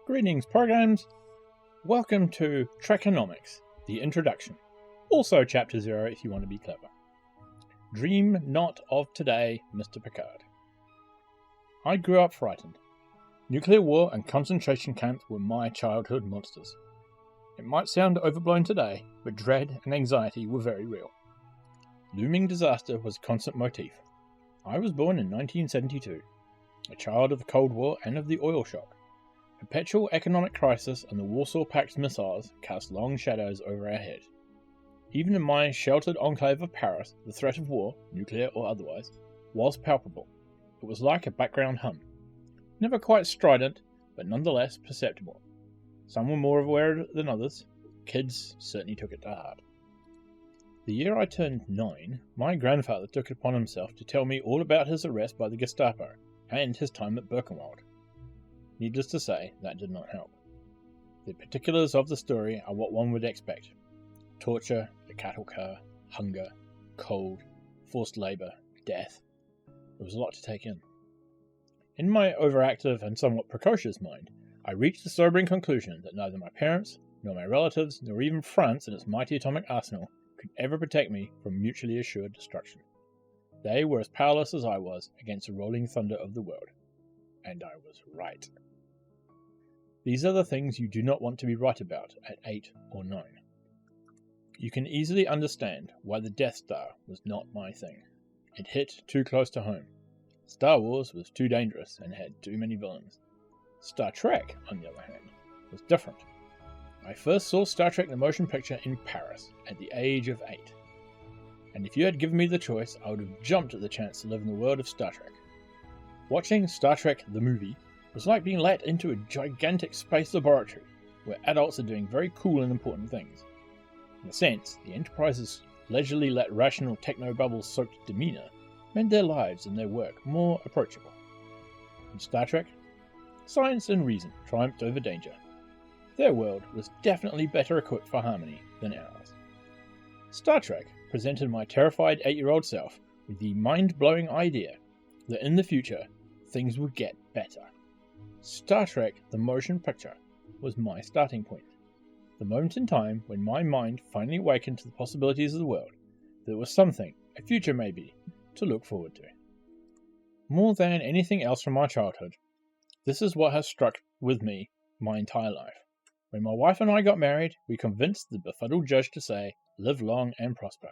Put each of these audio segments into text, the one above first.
Greetings, programs. Welcome to Trekonomics, the introduction. Also Chapter 0 if you want to be clever. Dream not of today, Mr. Picard. I grew up frightened. Nuclear war and concentration camps were my childhood monsters. It might sound overblown today, but dread and anxiety were very real. Looming disaster was a constant motif. I was born in 1972, a child of the Cold War and of the oil shock. Perpetual economic crisis and the Warsaw Pact's missiles cast long shadows over our head. Even in my sheltered enclave of Paris, the threat of war, nuclear or otherwise, was palpable. It was like a background hum. Never quite strident, but nonetheless perceptible. Some were more aware than others. Kids certainly took it to heart. The year I turned 9, my grandfather took it upon himself to tell me all about his arrest by the Gestapo and his time at Birkenwald. Needless to say, that did not help. The particulars of the story are what one would expect. Torture, the cattle car, hunger, cold, forced labour, death. There was a lot to take in. In my overactive and somewhat precocious mind, I reached the sobering conclusion that neither my parents, nor my relatives, nor even France and its mighty atomic arsenal could ever protect me from mutually assured destruction. They were as powerless as I was against the rolling thunder of the world. And I was right. These are the things you do not want to be right about at 8 or 9. You can easily understand why the Death Star was not my thing. It hit too close to home. Star Wars was too dangerous and had too many villains. Star Trek, on the other hand, was different. I first saw Star Trek the motion picture in Paris at the age of 8. And if you had given me the choice, I would have jumped at the chance to live in the world of Star Trek. Watching Star Trek the movie was like being let into a gigantic space laboratory where adults are doing very cool and important things. In a sense, the Enterprise's leisurely let rational techno-bubble-soaked demeanour made their lives and their work more approachable. In Star Trek, science and reason triumphed over danger. Their world was definitely better equipped for harmony than ours. Star Trek presented my terrified 8-year-old self with the mind-blowing idea that in the future, things would get better. Star Trek the motion picture was my starting point. The moment in time when my mind finally awakened to the possibilities of the world, there was something, a future maybe, to look forward to. More than anything else from my childhood, this is what has struck with me my entire life. When my wife and I got married, we convinced the befuddled judge to say, "Live long and prosper."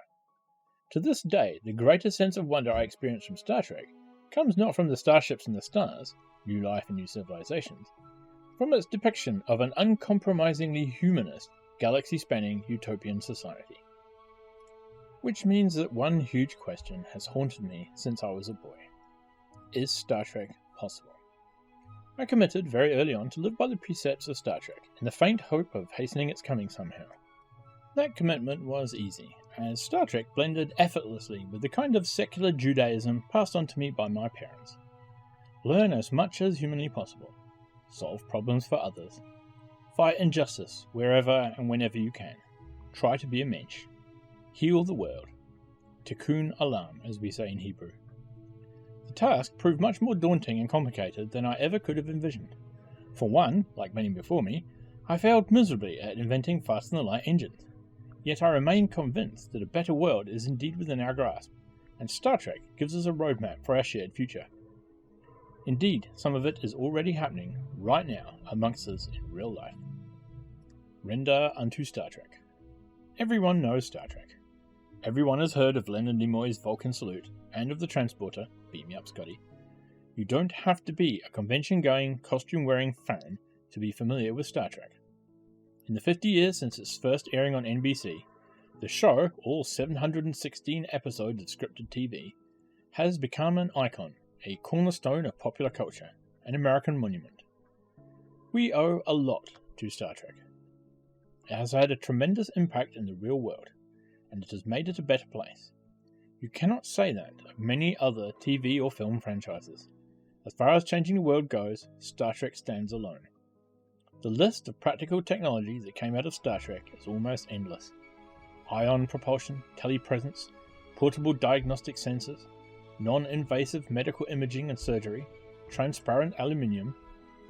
To this day, the greatest sense of wonder I experience from Star Trek comes not from the starships and the stars, new life and new civilizations, from its depiction of an uncompromisingly humanist, galaxy-spanning utopian society. Which means that one huge question has haunted me since I was a boy. Is Star Trek possible? I committed very early on to live by the precepts of Star Trek, in the faint hope of hastening its coming somehow. That commitment was easy, as Star Trek blended effortlessly with the kind of secular Judaism passed on to me by my parents. Learn as much as humanly possible. Solve problems for others. Fight injustice wherever and whenever you can. Try to be a mensch. Heal the world. Tikkun olam, as we say in Hebrew. The task proved much more daunting and complicated than I ever could have envisioned. For one, like many before me, I failed miserably at inventing faster-than-light engines. Yet I remain convinced that a better world is indeed within our grasp, and Star Trek gives us a roadmap for our shared future. Indeed, some of it is already happening right now amongst us in real life. Render unto Star Trek. Everyone knows Star Trek. Everyone has heard of Leonard Nimoy's Vulcan salute and of the transporter, beam me up Scotty. You don't have to be a convention-going, costume-wearing fan to be familiar with Star Trek. In the 50 years since its first airing on NBC, the show, all 716 episodes of scripted TV, has become an icon, a cornerstone of popular culture, an American monument. We owe a lot to Star Trek. It has had a tremendous impact in the real world, and it has made it a better place. You cannot say that of many other TV or film franchises. As far as changing the world goes, Star Trek stands alone. The list of practical technology that came out of Star Trek is almost endless. Ion propulsion, telepresence, portable diagnostic sensors, non-invasive medical imaging and surgery, transparent aluminium,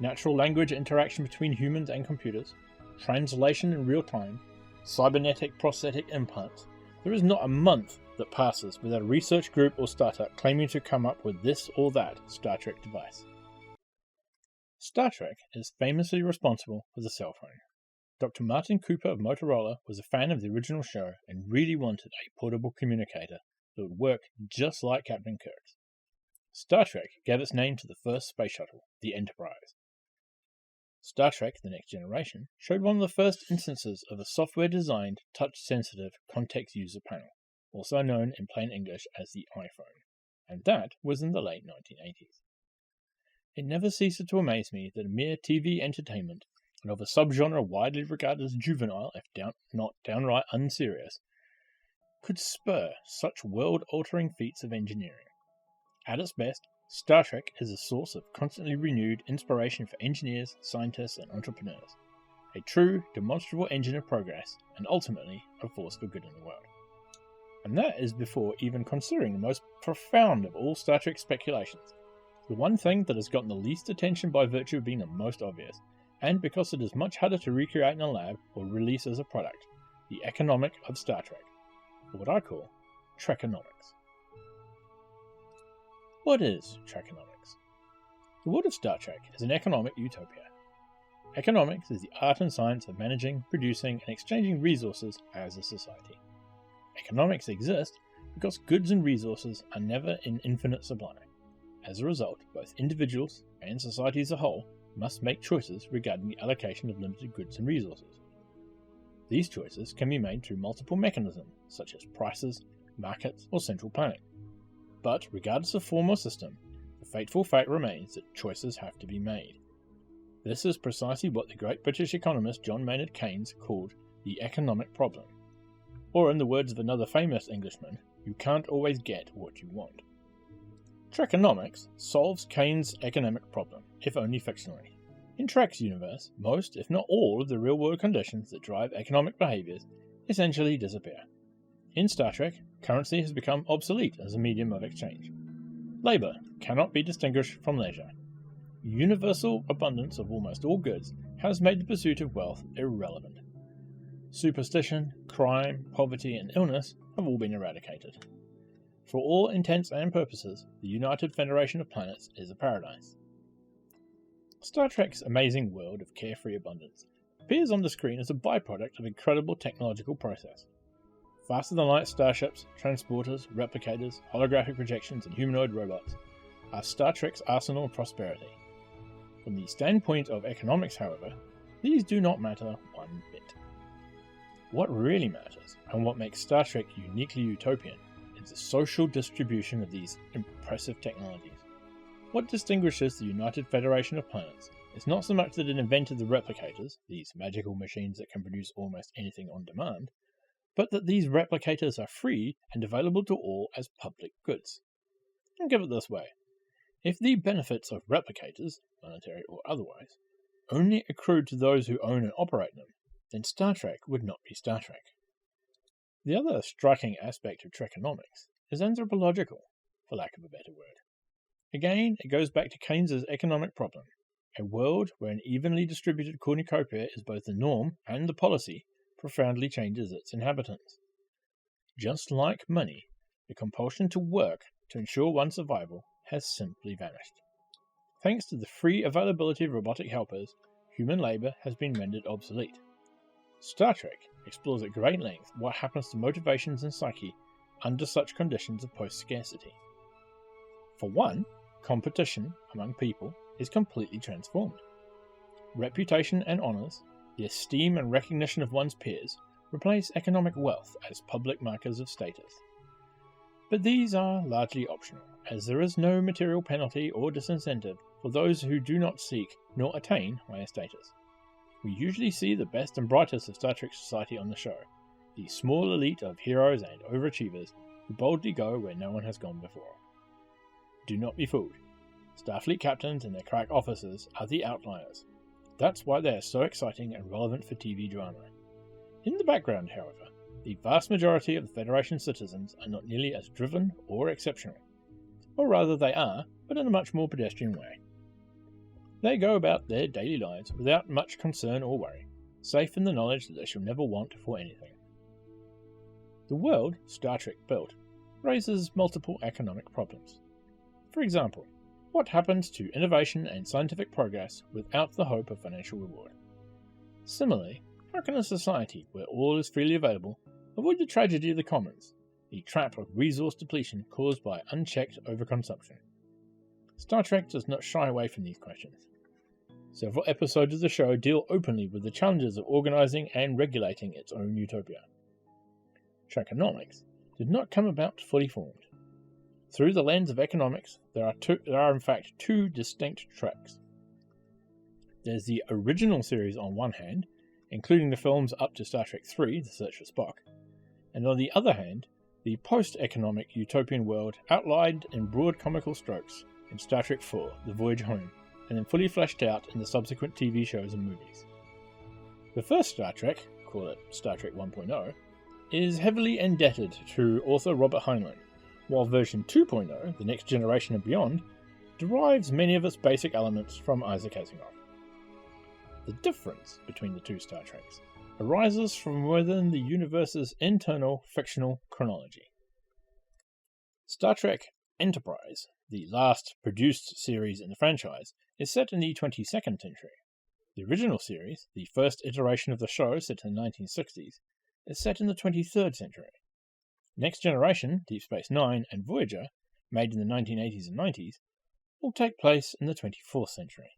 natural language interaction between humans and computers, translation in real time, cybernetic prosthetic implants, there is not a month that passes without a research group or startup claiming to come up with this or that Star Trek device. Star Trek is famously responsible for the cell phone. Dr. Martin Cooper of Motorola was a fan of the original show and really wanted a portable communicator that would work just like Captain Kirk's. Star Trek gave its name to the first space shuttle, the Enterprise. Star Trek The Next Generation showed one of the first instances of a software-designed, touch-sensitive context user panel, also known in plain English as the iPhone, and that was in the late 1980s. It never ceases to amaze me that a mere TV entertainment, and of a subgenre widely regarded as juvenile, if not downright unserious, could spur such world-altering feats of engineering. At its best, Star Trek is a source of constantly renewed inspiration for engineers, scientists, and entrepreneurs, a true, demonstrable engine of progress, and ultimately a force for good in the world. And that is before even considering the most profound of all Star Trek speculations, the one thing that has gotten the least attention by virtue of being the most obvious, and because it is much harder to recreate in a lab or release as a product, the economic of Star Trek, or what I call Trekonomics. What is Trekonomics? The world of Star Trek is an economic utopia. Economics is the art and science of managing, producing, and exchanging resources as a society. Economics exists because goods and resources are never in infinite supply. As a result, both individuals and society as a whole must make choices regarding the allocation of limited goods and resources. These choices can be made through multiple mechanisms, such as prices, markets, or central planning. But regardless of form or system, the fateful fact remains that choices have to be made. This is precisely what the great British economist John Maynard Keynes called the economic problem. Or in the words of another famous Englishman, you can't always get what you want. Trekonomics solves Keynes' economic problem, if only fictionally. In Trek's universe, most, if not all, of the real-world conditions that drive economic behaviours essentially disappear. In Star Trek, currency has become obsolete as a medium of exchange. Labour cannot be distinguished from leisure. Universal abundance of almost all goods has made the pursuit of wealth irrelevant. Superstition, crime, poverty, and illness have all been eradicated. For all intents and purposes, the United Federation of Planets is a paradise. Star Trek's amazing world of carefree abundance appears on the screen as a byproduct of incredible technological process. Faster-than-light starships, transporters, replicators, holographic projections, and humanoid robots are Star Trek's arsenal of prosperity. From the standpoint of economics, however, these do not matter one bit. What really matters, and what makes Star Trek uniquely utopian, is the social distribution of these impressive technologies. What distinguishes the United Federation of Planets is not so much that it invented the replicators, these magical machines that can produce almost anything on demand, but that these replicators are free and available to all as public goods. Think of it this way. If the benefits of replicators, monetary or otherwise, only accrued to those who own and operate them, then Star Trek would not be Star Trek. The other striking aspect of Trekonomics is anthropological, for lack of a better word. Again, it goes back to Keynes' economic problem. A world where an evenly distributed cornucopia is both the norm and the policy profoundly changes its inhabitants. Just like money, the compulsion to work to ensure one's survival has simply vanished. Thanks to the free availability of robotic helpers, human labour has been rendered obsolete. Star Trek explores at great length what happens to motivations and psyche under such conditions of post-scarcity. For one, competition among people is completely transformed. Reputation and honours, the esteem and recognition of one's peers, replace economic wealth as public markers of status. But these are largely optional, as there is no material penalty or disincentive for those who do not seek nor attain higher status. We usually see the best and brightest of Star Trek society on the show, the small elite of heroes and overachievers who boldly go where no one has gone before. Do not be fooled. Starfleet captains and their crack officers are the outliers. That's why they are so exciting and relevant for TV drama. In the background, however, the vast majority of the Federation citizens are not nearly as driven or exceptional. Or rather they are, but in a much more pedestrian way. They go about their daily lives without much concern or worry, safe in the knowledge that they shall never want for anything. The world Star Trek built raises multiple economic problems. For example, what happens to innovation and scientific progress without the hope of financial reward? Similarly, how can a society where all is freely available avoid the tragedy of the commons, the trap of resource depletion caused by unchecked overconsumption? Star Trek does not shy away from these questions. Several episodes of the show deal openly with the challenges of organizing and regulating its own utopia. Trekonomics did not come about fully formed. Through the lens of economics, there are in fact two distinct tracks. There's the original series on one hand, including the films up to Star Trek III, The Search for Spock, and on the other hand, the post-economic utopian world outlined in broad comical strokes in Star Trek IV, The Voyage Home, and then fully fleshed out in the subsequent TV shows and movies. The first Star Trek, call it Star Trek 1.0, is heavily indebted to author Robert Heinlein, while version 2.0, The Next Generation and Beyond, derives many of its basic elements from Isaac Asimov. The difference between the two Star Treks arises from within the universe's internal fictional chronology. Star Trek Enterprise, the last produced series in the franchise, is set in the 22nd century. The original series, the first iteration of the show set in the 1960s, is set in the 23rd century. Next Generation, Deep Space Nine, and Voyager, made in the 1980s and 90s, will take place in the 24th century.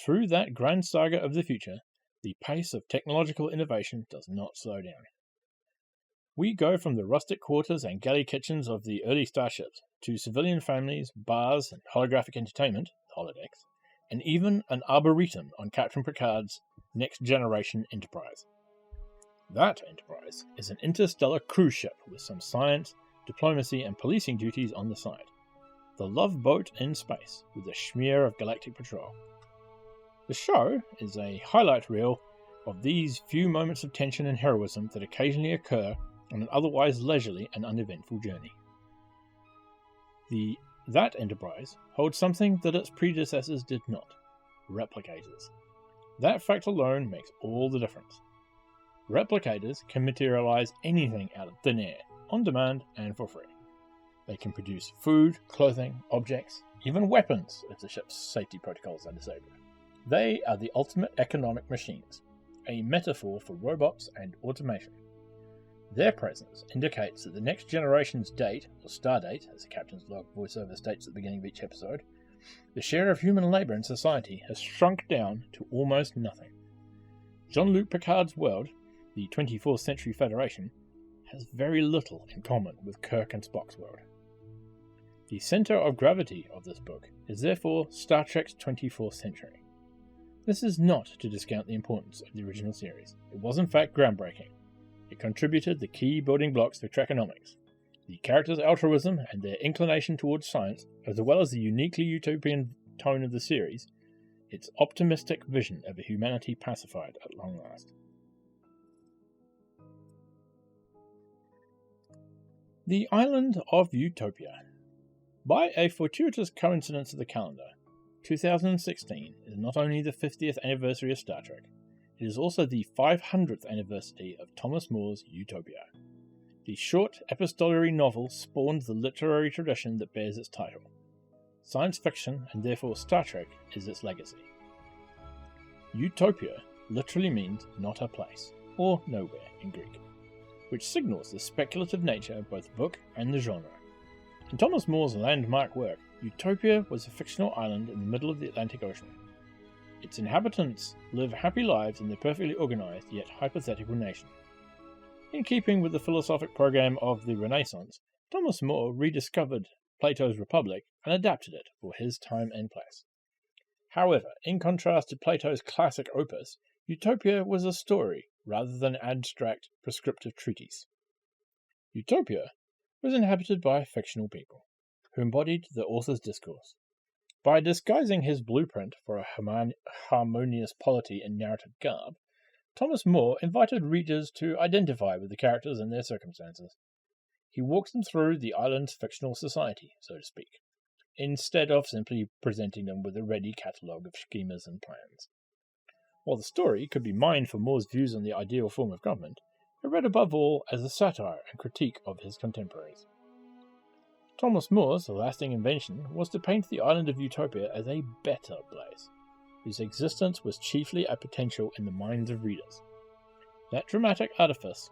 Through that grand saga of the future, the pace of technological innovation does not slow down. We go from the rustic quarters and galley kitchens of the early starships to civilian families, bars, and holographic entertainment, holodecks, and even an arboretum on Captain Picard's Next Generation Enterprise. That Enterprise is an interstellar cruise ship with some science, diplomacy, and policing duties on the side. The love boat in space with a smear of galactic patrol. The show is a highlight reel of these few moments of tension and heroism that occasionally occur on an otherwise leisurely and uneventful journey. That Enterprise holds something that its predecessors did not: replicators. That fact alone makes all the difference. Replicators can materialize anything out of thin air, on demand and for free. They can produce food, clothing, objects, even weapons if the ship's safety protocols are disabled. They are the ultimate economic machines, a metaphor for robots and automation. Their presence indicates that the next generation's date, or stardate, as the captain's log voiceover states at the beginning of each episode, the share of human labour in society has shrunk down to almost nothing. Jean-Luc Picard's world, the 24th Century Federation, has very little in common with Kirk and Spock's world. The centre of gravity of this book is therefore Star Trek's 24th Century. This is not to discount the importance of the original series. It was in fact groundbreaking. It contributed the key building blocks for Trekonomics, the characters' altruism and their inclination towards science, as well as the uniquely utopian tone of the series, its optimistic vision of a humanity pacified at long last. The Island of Utopia. By a fortuitous coincidence of the calendar, 2016 is not only the 50th anniversary of Star Trek, it is also the 500th anniversary of Thomas More's Utopia. The short epistolary novel spawned the literary tradition that bears its title. Science fiction, and therefore Star Trek, is its legacy. Utopia literally means not a place, or nowhere in Greek, which signals the speculative nature of both the book and the genre. In Thomas More's landmark work, Utopia was a fictional island in the middle of the Atlantic Ocean. Its inhabitants live happy lives in their perfectly organized yet hypothetical nation. In keeping with the philosophic program of the Renaissance, Thomas More rediscovered Plato's Republic and adapted it for his time and place. However, in contrast to Plato's classic opus, Utopia was a story rather than an abstract, prescriptive treatise. Utopia was inhabited by fictional people, who embodied the author's discourse. By disguising his blueprint for a harmonious polity in narrative garb, Thomas More invited readers to identify with the characters and their circumstances. He walked them through the island's fictional society, so to speak, instead of simply presenting them with a ready catalogue of schemas and plans. While the story could be mined for More's views on the ideal form of government, it read above all as a satire and critique of his contemporaries. Thomas More's lasting invention was to paint the island of Utopia as a better place, whose existence was chiefly a potential in the minds of readers. That dramatic artifice,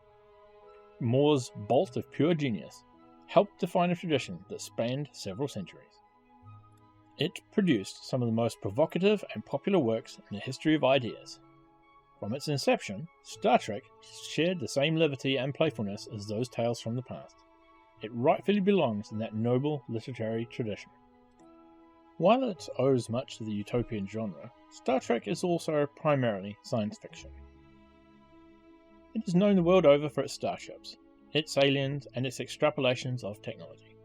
More's bolt of pure genius, helped define a tradition that spanned several centuries. It produced some of the most provocative and popular works in the history of ideas. From its inception, Star Trek shared the same levity and playfulness as those tales from the past. It rightfully belongs in that noble literary tradition. While it owes much to the utopian genre, Star Trek is also primarily science fiction. It is known the world over for its starships, its aliens, and its extrapolations of technology.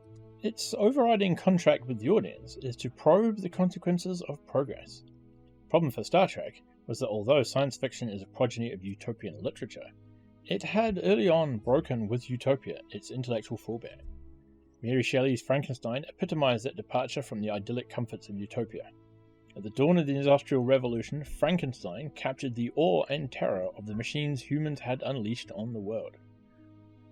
Its overriding contract with the audience is to probe the consequences of progress. The problem for Star Trek was that although science fiction is a progeny of utopian literature, it had early on broken with utopia, its intellectual forebear. Mary Shelley's Frankenstein epitomized that departure from the idyllic comforts of utopia. At the dawn of the Industrial Revolution, Frankenstein captured the awe and terror of the machines humans had unleashed on the world.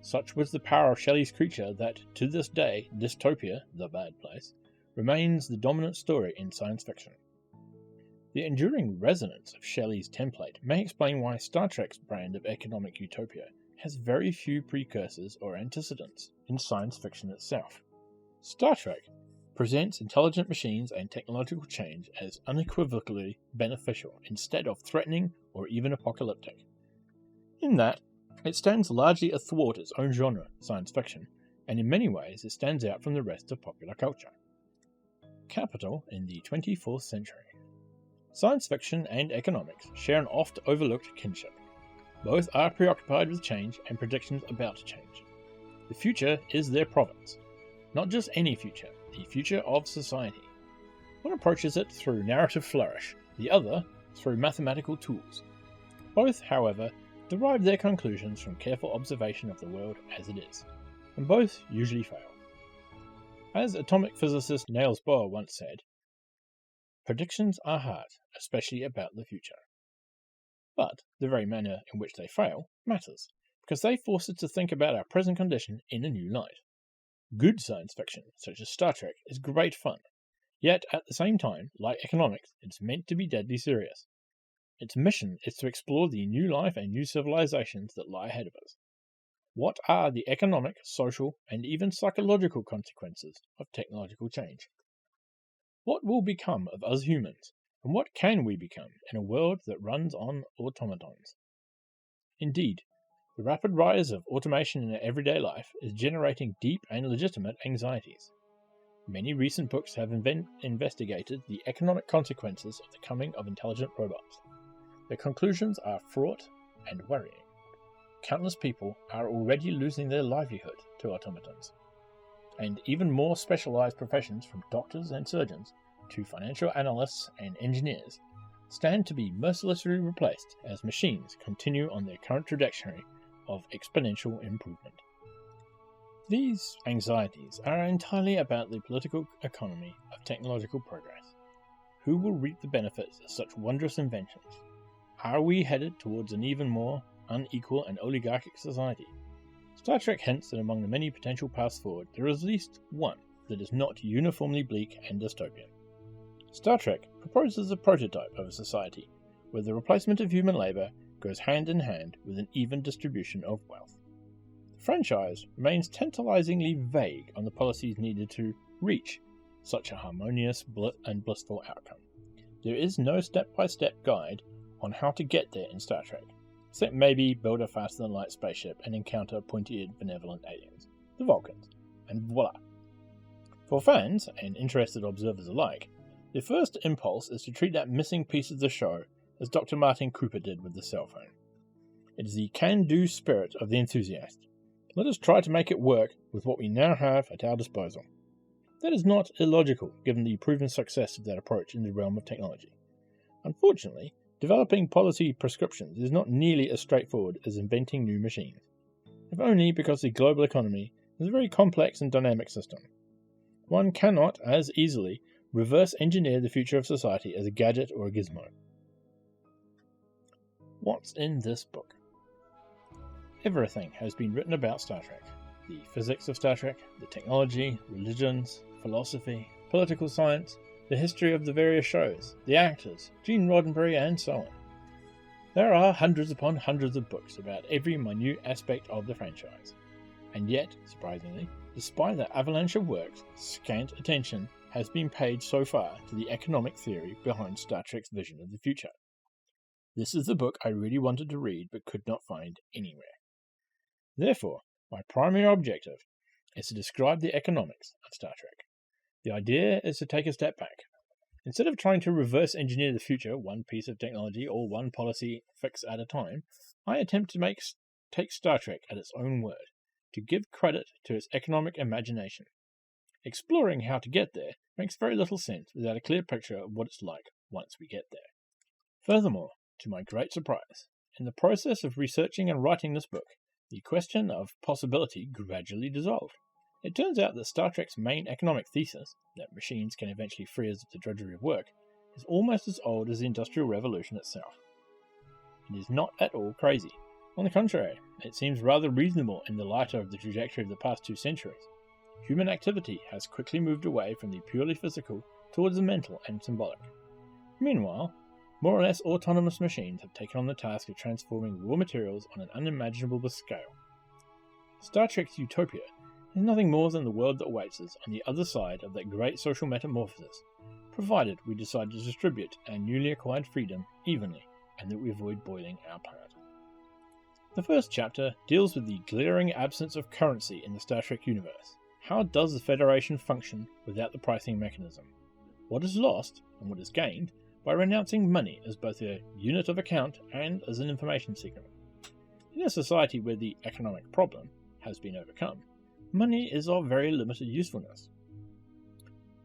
Such was the power of Shelley's creature that, to this day, dystopia, the bad place, remains the dominant story in science fiction. The enduring resonance of Shelley's template may explain why Star Trek's brand of economic utopia has very few precursors or antecedents in science fiction itself. Star Trek presents intelligent machines and technological change as unequivocally beneficial instead of threatening or even apocalyptic. In that, it stands largely athwart its own genre, science fiction, and in many ways it stands out from the rest of popular culture. Capital in the 24th century. Science fiction and economics share an oft-overlooked kinship. Both are preoccupied with change and predictions about change. The future is their province. Not just any future, the future of society. One approaches it through narrative flourish, the other through mathematical tools. Both, however, derive their conclusions from careful observation of the world as it is, and both usually fail. As atomic physicist Niels Bohr once said, "Predictions are hard, especially about the future." But the very manner in which they fail matters, because they force us to think about our present condition in a new light. Good science fiction, such as Star Trek, is great fun, yet at the same time, like economics, it's meant to be deadly serious. Its mission is to explore the new life and new civilizations that lie ahead of us. What are the economic, social, and even psychological consequences of technological change? What will become of us humans, and what can we become in a world that runs on automatons? Indeed, the rapid rise of automation in our everyday life is generating deep and legitimate anxieties. Many recent books have investigated the economic consequences of the coming of intelligent robots. Their conclusions are fraught and worrying. Countless people are already losing their livelihood to automatons. And even more specialized professions, from doctors and surgeons to financial analysts and engineers, stand to be mercilessly replaced as machines continue on their current trajectory of exponential improvement. These anxieties are entirely about the political economy of technological progress. Who will reap the benefits of such wondrous inventions? Are we headed towards an even more unequal and oligarchic society? Star Trek hints that among the many potential paths forward, there is at least one that is not uniformly bleak and dystopian. Star Trek proposes a prototype of a society where the replacement of human labor goes hand in hand with an even distribution of wealth. The franchise remains tantalizingly vague on the policies needed to reach such a harmonious and blissful outcome. There is no step-by-step guide on how to get there in Star Trek, except maybe build a faster-than-light spaceship and encounter pointy-eared benevolent aliens, the Vulcans, and voila. For fans and interested observers alike, their first impulse is to treat that missing piece of the show as Dr. Martin Cooper did with the cell phone. It is the can-do spirit of the enthusiast. Let us try to make it work with what we now have at our disposal. That is not illogical, given the proven success of that approach in the realm of technology. Unfortunately, developing policy prescriptions is not nearly as straightforward as inventing new machines, if only because the global economy is a very complex and dynamic system. One cannot as easily reverse engineer the future of society as a gadget or a gizmo. What's in this book? Everything has been written about Star Trek. The physics of Star Trek, the technology, religions, philosophy, political science, the history of the various shows, the actors, Gene Roddenberry, and so on. There are hundreds upon hundreds of books about every minute aspect of the franchise. And yet, surprisingly, despite the avalanche of works, scant attention has been paid so far to the economic theory behind Star Trek's vision of the future. This is the book I really wanted to read but could not find anywhere. Therefore, my primary objective is to describe the economics of Star Trek. The idea is to take a step back. Instead of trying to reverse engineer the future, one piece of technology or one policy fix at a time, I attempt to take Star Trek at its own word, to give credit to its economic imagination. Exploring how to get there makes very little sense without a clear picture of what it's like once we get there. Furthermore, to my great surprise, in the process of researching and writing this book, the question of possibility gradually dissolved. It turns out that Star Trek's main economic thesis, that machines can eventually free us of the drudgery of work, is almost as old as the Industrial Revolution itself. It is not at all crazy. On the contrary, it seems rather reasonable in the light of the trajectory of the past 2 centuries. Human activity has quickly moved away from the purely physical towards the mental and symbolic. Meanwhile, more or less autonomous machines have taken on the task of transforming raw materials on an unimaginable scale. Star Trek's utopia is nothing more than the world that awaits us on the other side of that great social metamorphosis, provided we decide to distribute our newly acquired freedom evenly and that we avoid boiling our planet. The first chapter deals with the glaring absence of currency in the Star Trek universe. How does the Federation function without the pricing mechanism? What is lost, and what is gained, by renouncing money as both a unit of account and as an information signal? In a society where the economic problem has been overcome, money is of very limited usefulness.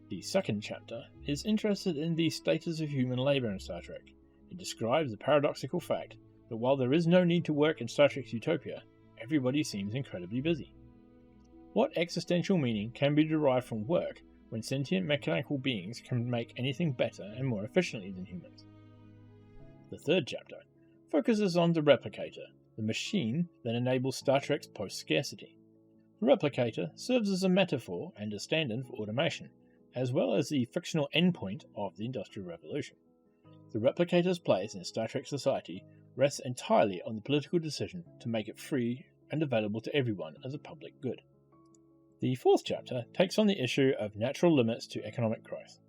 The second chapter is interested in the status of human labour in Star Trek. It describes the paradoxical fact that while there is no need to work in Star Trek's utopia, everybody seems incredibly busy. What existential meaning can be derived from work when sentient mechanical beings can make anything better and more efficiently than humans? The third chapter focuses on the Replicator, the machine that enables Star Trek's post-scarcity. The Replicator serves as a metaphor and a stand-in for automation, as well as the fictional endpoint of the Industrial Revolution. The Replicator's place in Star Trek society rests entirely on the political decision to make it free and available to everyone as a public good. The fourth chapter takes on the issue of natural limits to economic growth.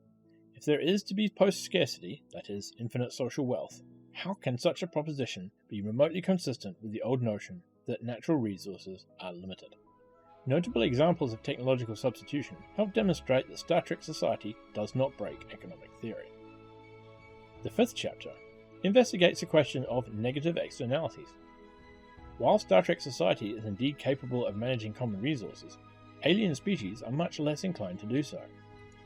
If there is to be post-scarcity, that is, infinite social wealth, how can such a proposition be remotely consistent with the old notion that natural resources are limited? Notable examples of technological substitution help demonstrate that Star Trek society does not break economic theory. The fifth chapter investigates the question of negative externalities. While Star Trek society is indeed capable of managing common resources, alien species are much less inclined to do so.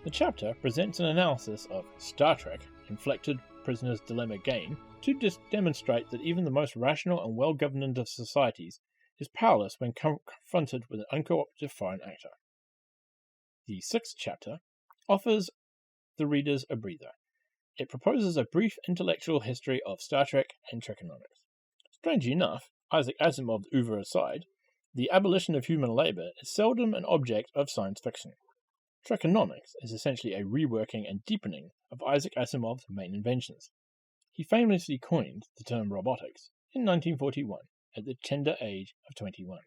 The chapter presents an analysis of Star Trek, Inflected Prisoner's Dilemma game, to demonstrate that even the most rational and well-governed of societies is powerless when confronted with an uncooperative foreign actor. The sixth chapter offers the readers a breather. It proposes a brief intellectual history of Star Trek and Trekonomics. Strangely enough, Isaac Asimov's oeuvre aside, the abolition of human labour is seldom an object of science fiction. Trekonomics is essentially a reworking and deepening of Isaac Asimov's main inventions. He famously coined the term robotics in 1941 at the tender age of 21.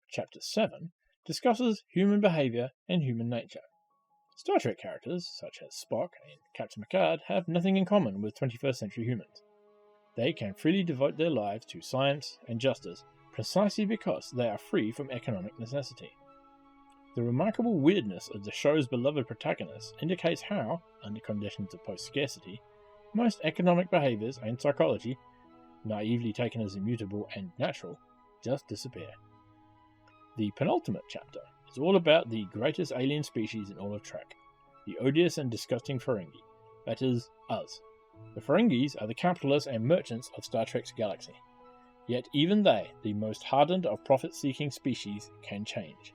Chapter 7 discusses human behaviour and human nature. Star Trek characters, such as Spock and Captain Picard, have nothing in common with 21st century humans. They can freely devote their lives to science and justice precisely because they are free from economic necessity. The remarkable weirdness of the show's beloved protagonists indicates how, under conditions of post-scarcity, most economic behaviours and psychology, naively taken as immutable and natural, just disappear. The penultimate chapter is all about the greatest alien species in all of Trek, the odious and disgusting Ferengi, that is, us. The Ferengis are the capitalists and merchants of Star Trek's galaxy. Yet even they, the most hardened of profit-seeking species, can change.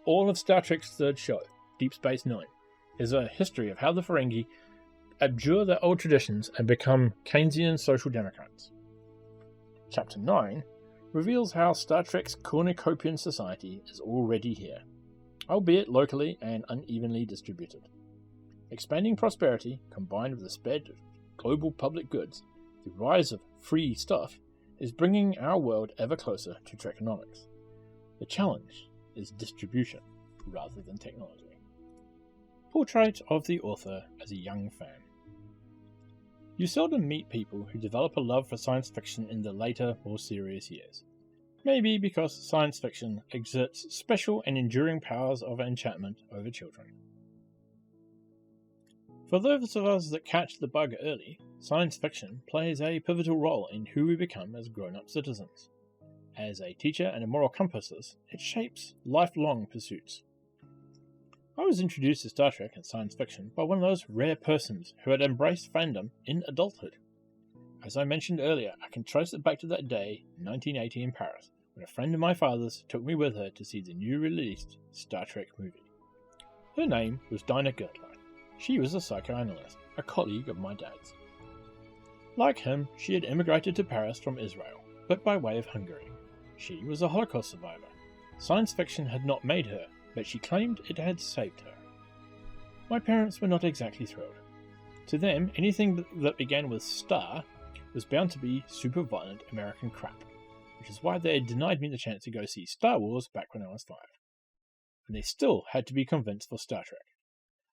All of Star Trek's third show, Deep Space Nine, is a history of how the Ferengi abjure their old traditions and become Keynesian social democrats. Chapter 9 reveals how Star Trek's cornucopian society is already here, albeit locally and unevenly distributed. Expanding prosperity, combined with the spread of global public goods, the rise of free stuff, is bringing our world ever closer to Trekonomics. The challenge is distribution, rather than technology. Portrait of the author as a young fan. You seldom meet people who develop a love for science fiction in the later, more serious years. Maybe because science fiction exerts special and enduring powers of enchantment over children. For those of us that catch the bug early, science fiction plays a pivotal role in who we become as grown-up citizens. As a teacher and a moral compass, it shapes lifelong pursuits. I was introduced to Star Trek and science fiction by one of those rare persons who had embraced fandom in adulthood. As I mentioned earlier, I can trace it back to that day, 1980 in Paris, when a friend of my father's took me with her to see the new released Star Trek movie. Her name was Dinah Gertler. She was a psychoanalyst, a colleague of my dad's. Like him, she had immigrated to Paris from Israel, but by way of Hungary. She was a Holocaust survivor. Science fiction had not made her, but she claimed it had saved her. My parents were not exactly thrilled. To them, anything that began with Star was bound to be super violent American crap, which is why they had denied me the chance to go see Star Wars back when I was 5. And they still had to be convinced for Star Trek.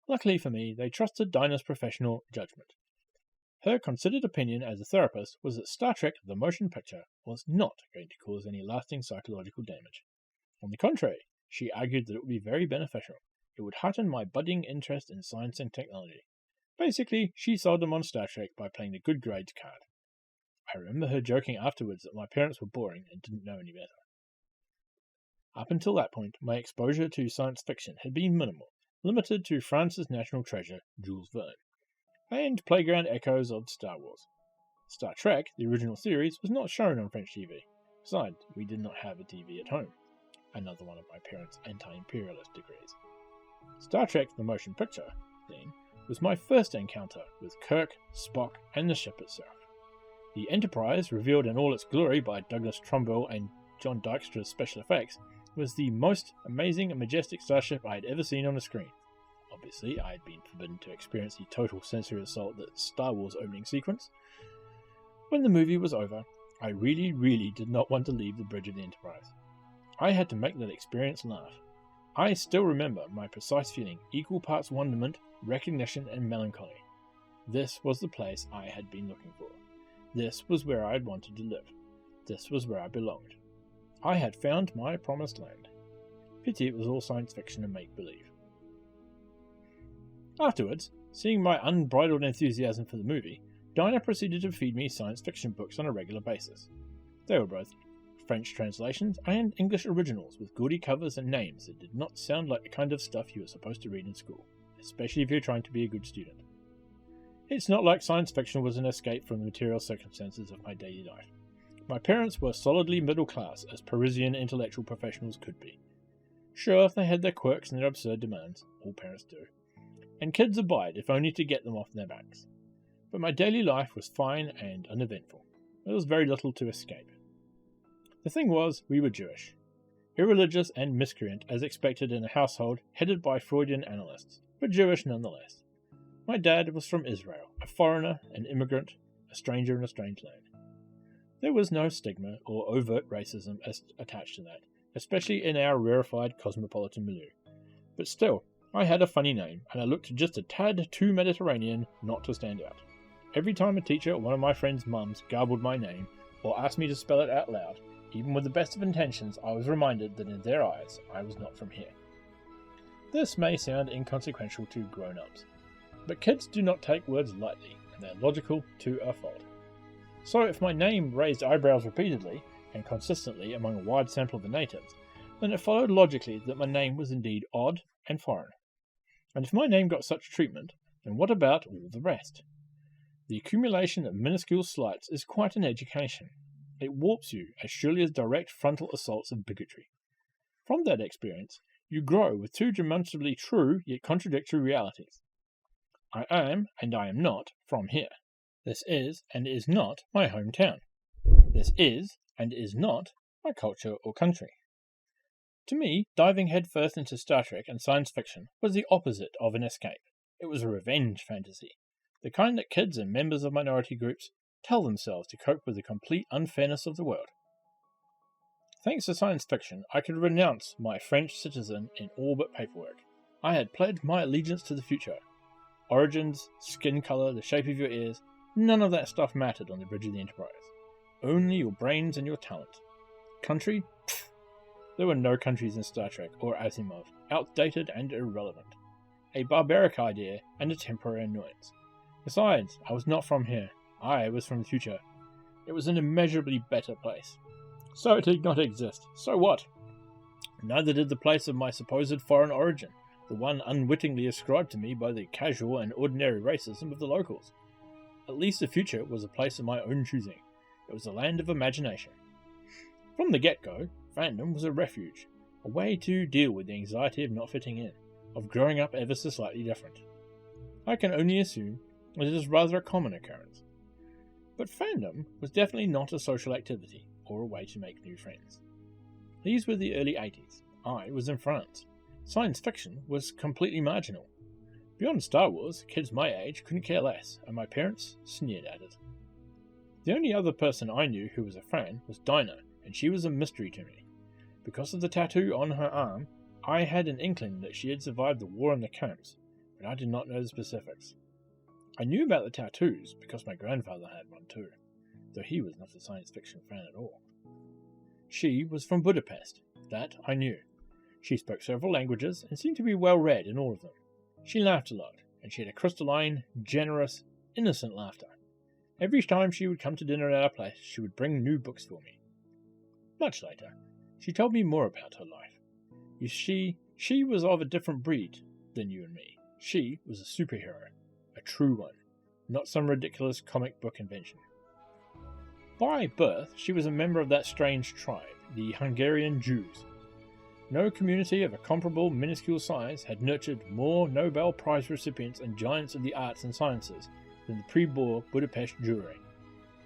Luckily for me, they trusted Dinah's professional judgment. Her considered opinion as a therapist was that Star Trek the motion picture was not going to cause any lasting psychological damage. On the contrary, she argued that it would be very beneficial. It would heighten my budding interest in science and technology. Basically, she sold them on Star Trek by playing the good grades card. I remember her joking afterwards that my parents were boring and didn't know any better. Up until that point, my exposure to science fiction had been minimal, limited to France's national treasure, Jules Verne, and playground echoes of Star Wars. Star Trek, the original series, was not shown on French TV. Besides, we did not have a TV at home. Another one of my parents' anti-imperialist degrees. Star Trek the motion picture, then, was my first encounter with Kirk, Spock, and the ship itself. The Enterprise, revealed in all its glory by Douglas Trumbull and John Dykstra's special effects, was the most amazing and majestic starship I had ever seen on a screen. Obviously, I had been forbidden to experience the total sensory assault that Star Wars opening sequence. When the movie was over, I really did not want to leave the bridge of the Enterprise. I had to make that experience laugh. I still remember my precise feeling, equal parts wonderment, recognition, and melancholy. This was the place I had been looking for. This was where I had wanted to live. This was where I belonged. I had found my promised land. Pity it was all science fiction and make-believe. Afterwards, seeing my unbridled enthusiasm for the movie, Dinah proceeded to feed me science fiction books on a regular basis. They were both French translations and English originals with gaudy covers and names that did not sound like the kind of stuff you were supposed to read in school, especially if you're trying to be a good student. It's not like science fiction was an escape from the material circumstances of my daily life. My parents were solidly middle class, as Parisian intellectual professionals could be. Sure, they had their quirks and their absurd demands, all parents do, and kids abide if only to get them off their backs. But my daily life was fine and uneventful. There was very little to escape. The thing was, we were Jewish. Irreligious and miscreant as expected in a household headed by Freudian analysts, but Jewish nonetheless. My dad was from Israel, a foreigner, an immigrant, a stranger in a strange land. There was no stigma or overt racism attached to that, especially in our rarefied cosmopolitan milieu. But still, I had a funny name, and I looked just a tad too Mediterranean not to stand out. Every time a teacher or one of my friends' mums garbled my name, or asked me to spell it out loud, even with the best of intentions, I was reminded that in their eyes, I was not from here. This may sound inconsequential to grown-ups, but kids do not take words lightly, and they are logical to a fault. So if my name raised eyebrows repeatedly, and consistently among a wide sample of the natives, then it followed logically that my name was indeed odd and foreign. And if my name got such treatment, then what about all the rest? The accumulation of minuscule slights is quite an education. It warps you as surely as direct frontal assaults of bigotry. From that experience, You grow with two demonstrably true yet contradictory realities. I am, and I am not, from here. This is, and is not, my hometown. This is, and is not, my culture or country. To me, diving headfirst into Star Trek and science fiction was the opposite of an escape. It was a revenge fantasy, the kind that kids and members of minority groups tell themselves to cope with the complete unfairness of the world. Thanks to science fiction, I could renounce my French citizen in all but paperwork. I had pledged my allegiance to the future. Origins, skin color, the shape of your ears, none of that stuff mattered on the bridge of the Enterprise. Only your brains and your talent. Country? Pfft. There were no countries in Star Trek or Asimov, outdated and irrelevant. A barbaric idea and a temporary annoyance. Besides, I was not from here. I was from the future. It was an immeasurably better place. So it did not exist. So what? Neither did the place of my supposed foreign origin, the one unwittingly ascribed to me by the casual and ordinary racism of the locals. At least the future was a place of my own choosing. It was a land of imagination. From the get-go, fandom was a refuge, a way to deal with the anxiety of not fitting in, of growing up ever so slightly different. I can only assume that it is rather a common occurrence. But fandom was definitely not a social activity, or a way to make new friends. These were the early 80s. I was in France. Science fiction was completely marginal. Beyond Star Wars, kids my age couldn't care less, and my parents sneered at it. The only other person I knew who was a fan was Dinah, and she was a mystery to me. Because of the tattoo on her arm, I had an inkling that she had survived the war in the camps, but I did not know the specifics. I knew about the tattoos because my grandfather had one too, though he was not a science fiction fan at all. She was from Budapest. That I knew. She spoke several languages and seemed to be well read in all of them. She laughed a lot, and she had a crystalline, generous, innocent laughter. Every time she would come to dinner at our place, she would bring new books for me. Much later, she told me more about her life. You see, she was of a different breed than you and me. She was a superhero, a true one, not some ridiculous comic book invention. By birth, she was a member of that strange tribe, the Hungarian Jews. No community of a comparable minuscule size had nurtured more Nobel Prize recipients and giants of the arts and sciences than the pre-war Budapest Jewry.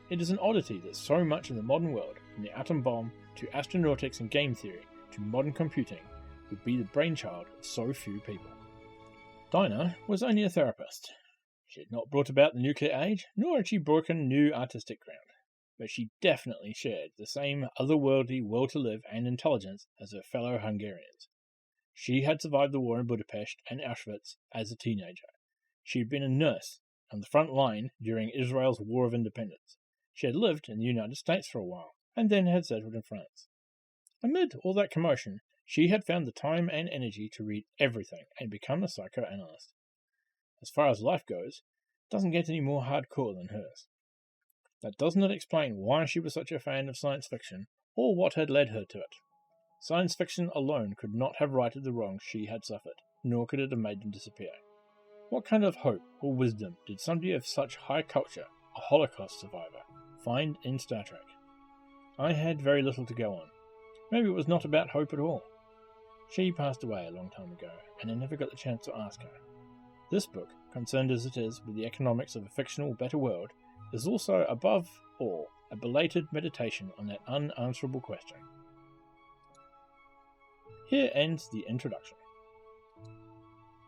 It is an oddity that so much of the modern world, from the atom bomb to astronautics and game theory to modern computing, would be the brainchild of so few people. Dinah was only a therapist. She had not brought about the nuclear age, nor had she broken new artistic ground. But she definitely shared the same otherworldly will to live and intelligence as her fellow Hungarians. She had survived the war in Budapest and Auschwitz as a teenager. She had been a nurse on the front line during Israel's War of Independence. She had lived in the United States for a while, and then had settled in France. Amid all that commotion, she had found the time and energy to read everything and become a psychoanalyst. As far as life goes, it doesn't get any more hardcore than hers. That does not explain why she was such a fan of science fiction, or what had led her to it. Science fiction alone could not have righted the wrongs she had suffered, nor could it have made them disappear. What kind of hope or wisdom did somebody of such high culture, a Holocaust survivor, find in Star Trek? I had very little to go on. Maybe it was not about hope at all. She passed away a long time ago, and I never got the chance to ask her. This book, concerned as it is with the economics of a fictional better world, is also, above all, a belated meditation on that unanswerable question. Here ends the introduction.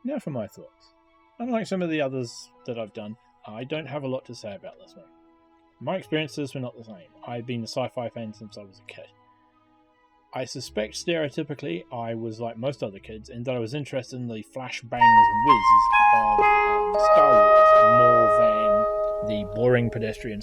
Now for my thoughts. Unlike some of the others that I've done, I don't have a lot to say about this one. My experiences were not the same. I've been a sci-fi fan since I was a kid. I suspect stereotypically I was like most other kids in that I was interested in the flashbangs and whizzes of Star Wars more than the boring pedestrian